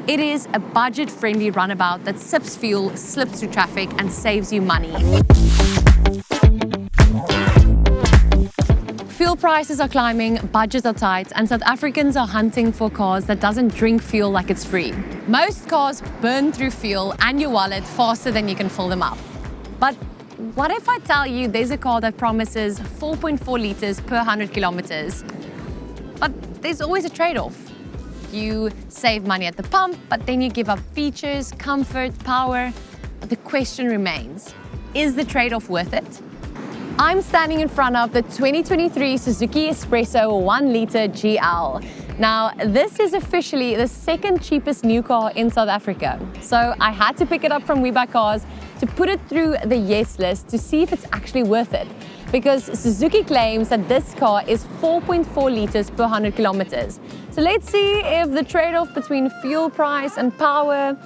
It is a budget-friendly runabout that sips fuel, slips through traffic, and saves you money. Fuel prices are climbing, budgets are tight, and South Africans are hunting for cars that doesn't drink fuel like it's free. Most cars burn through fuel and your wallet faster than you can fill them up. But what if I tell you there's a car that promises 4.4 liters per 100 kilometers? But there's always a trade-off. You save money at the pump, but then you give up features, comfort, power. But the question remains, is the trade-off worth it? I'm standing in front of the 2023 Suzuki S-Presso 1 liter GL. Now, this is officially the second cheapest new car in South Africa. So I had to pick it up from WeBuyCars to put it through the yes list to see if it's actually worth it. Because Suzuki claims that this car is 4.4 liters per 100 kilometers. So let's see if the trade-off between fuel price and power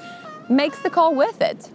makes the car worth it.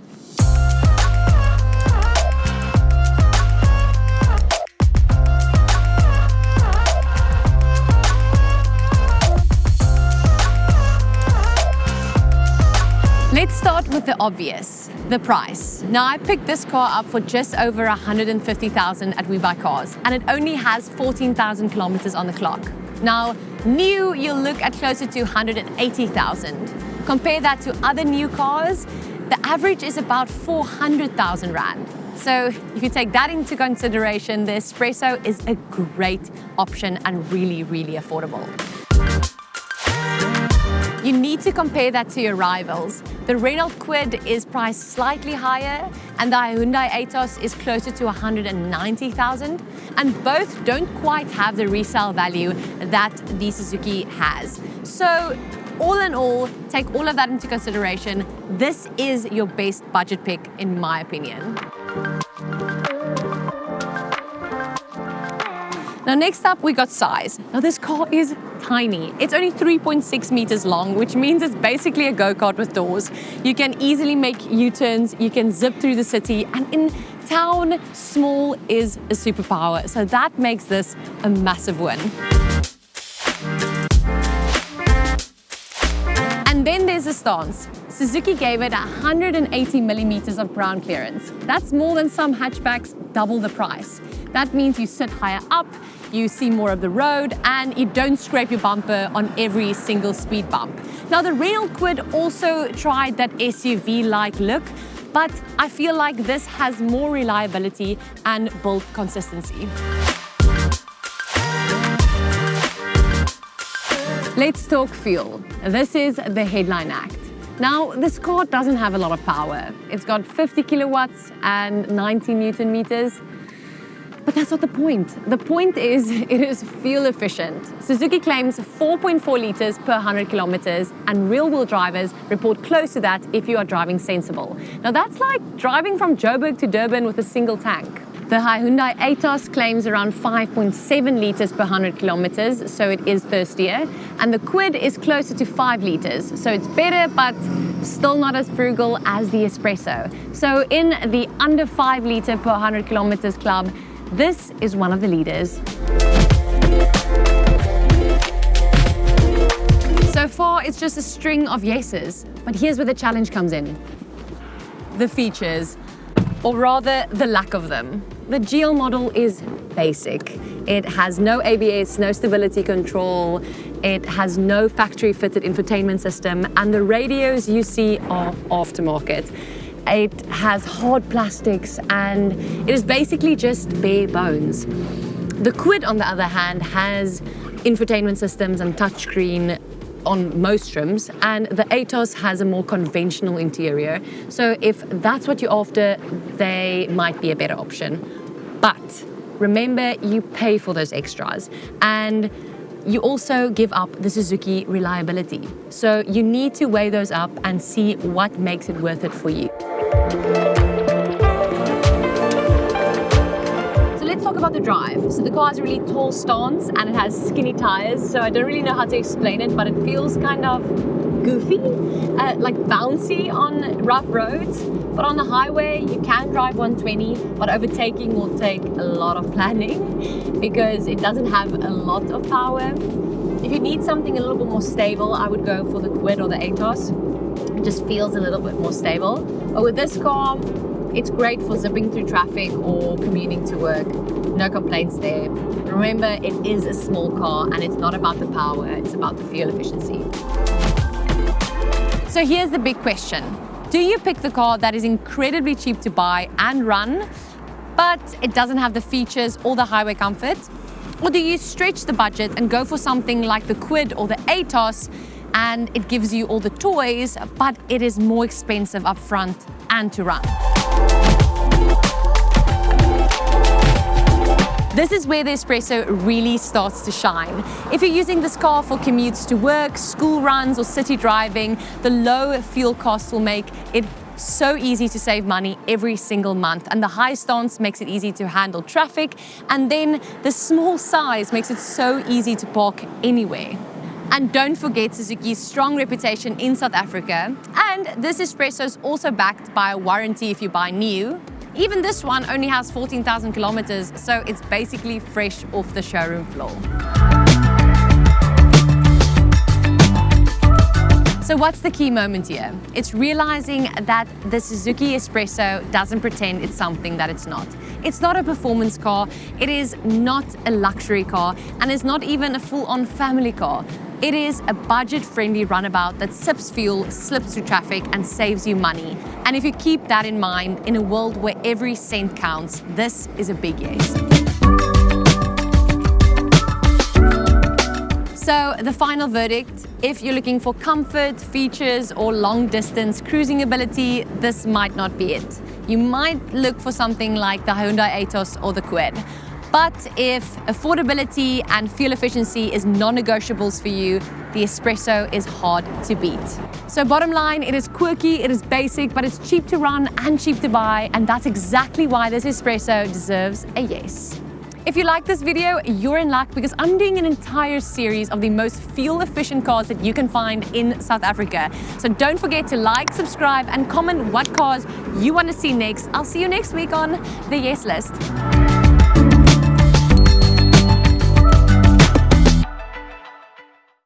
Let's start with the obvious, the price. Now, I picked this car up for just over 150,000 at WeBuyCars, and it only has 14,000 kilometers on the clock. Now, new, you'll look at closer to 180,000. Compare that to other new cars, the average is about 400,000 Rand. So if you take that into consideration, the Espresso is a great option and really, really affordable. You need to compare that to your rivals. The Renault Kwid is priced slightly higher, and the Hyundai Atos is closer to 190,000, and both don't quite have the resale value that the Suzuki has. So, all in all, take all of that into consideration. This is your best budget pick, in my opinion. Now, next up, we got size. Now, this car is tiny. It's only 3.6 meters long, which means it's basically a go-kart with doors. You can easily make U-turns, you can zip through the city, and in town, small is a superpower. So that makes this a massive win. And then there's the stance. Suzuki gave it 180 millimeters of ground clearance. That's more than some hatchbacks, double the price. That means you sit higher up, you see more of the road, and you don't scrape your bumper on every single speed bump. Now, the Renault Kwid also tried that SUV-like look, but I feel like this has more reliability and build consistency. Let's talk fuel. This is the headline act. Now, this car doesn't have a lot of power. It's got 50 kilowatts and 90 Newton meters. But that's not the point. The point is it is fuel efficient. Suzuki claims 4.4 liters per 100 kilometers, and real-wheel drivers report close to that if you are driving sensible. Now, that's like driving from Joburg to Durban with a single tank. The Hyundai Atos claims around 5.7 liters per 100 kilometers, so it is thirstier. And the Kwid is closer to 5 liters, so it's better, but still not as frugal as the Espresso. So in the under 5 liter per 100 kilometers club, this is one of the leaders. So far, it's just a string of yeses, but here's where the challenge comes in. The features, or rather the lack of them. The GL model is basic. It has no ABS, no stability control, it has no factory-fitted infotainment system, and the radios you see are aftermarket. It has hard plastics, and it is basically just bare bones. The Kwid, on the other hand, has infotainment systems and touchscreen on most trims, and the Atos has a more conventional interior. So if that's what you're after, they might be a better option. But remember, you pay for those extras, and you also give up the Suzuki reliability. So you need to weigh those up and see what makes it worth it for you. So let's talk about the drive. So the car has a really tall stance and it has skinny tires, so I don't really know how to explain it, but it feels kind of goofy, like bouncy on rough roads. But on the highway, you can drive 120, but overtaking will take a lot of planning because it doesn't have a lot of power. If you need something a little bit more stable, I would go for the Quid or the Atos. It just feels a little bit more stable. But with this car, it's great for zipping through traffic or commuting to work. No complaints there. Remember, it is a small car and it's not about the power, it's about the fuel efficiency. So here's the big question. Do you pick the car that is incredibly cheap to buy and run, but it doesn't have the features or the highway comfort? Or do you stretch the budget and go for something like the Quid or the Atos, and it gives you all the toys, but it is more expensive up front and to run? This is where the Espresso really starts to shine. If you're using this car for commutes to work, school runs, or city driving, the low fuel costs will make it so easy to save money every single month. And the high stance makes it easy to handle traffic. And then the small size makes it so easy to park anywhere. And don't forget Suzuki's strong reputation in South Africa. And this Espresso is also backed by a warranty if you buy new. Even this one only has 14,000 kilometers, so it's basically fresh off the showroom floor. So what's the key moment here? It's realizing that the Suzuki Espresso doesn't pretend it's something that it's not. It's not a performance car, it is not a luxury car, and it's not even a full-on family car. It is a budget-friendly runabout that sips fuel, slips through traffic, and saves you money. And if you keep that in mind, in a world where every cent counts, this is a big yes. So the final verdict, if you're looking for comfort, features, or long-distance cruising ability, this might not be it. You might look for something like the Hyundai Atos or the Quid. But if affordability and fuel efficiency is non-negotiables for you, the Espresso is hard to beat. So bottom line, it is quirky, it is basic, but it's cheap to run and cheap to buy, and that's exactly why this Espresso deserves a yes. If you like this video, you're in luck because I'm doing an entire series of the most fuel-efficient cars that you can find in South Africa. So don't forget to like, subscribe, and comment what cars you want to see next. I'll see you next week on The Yes List.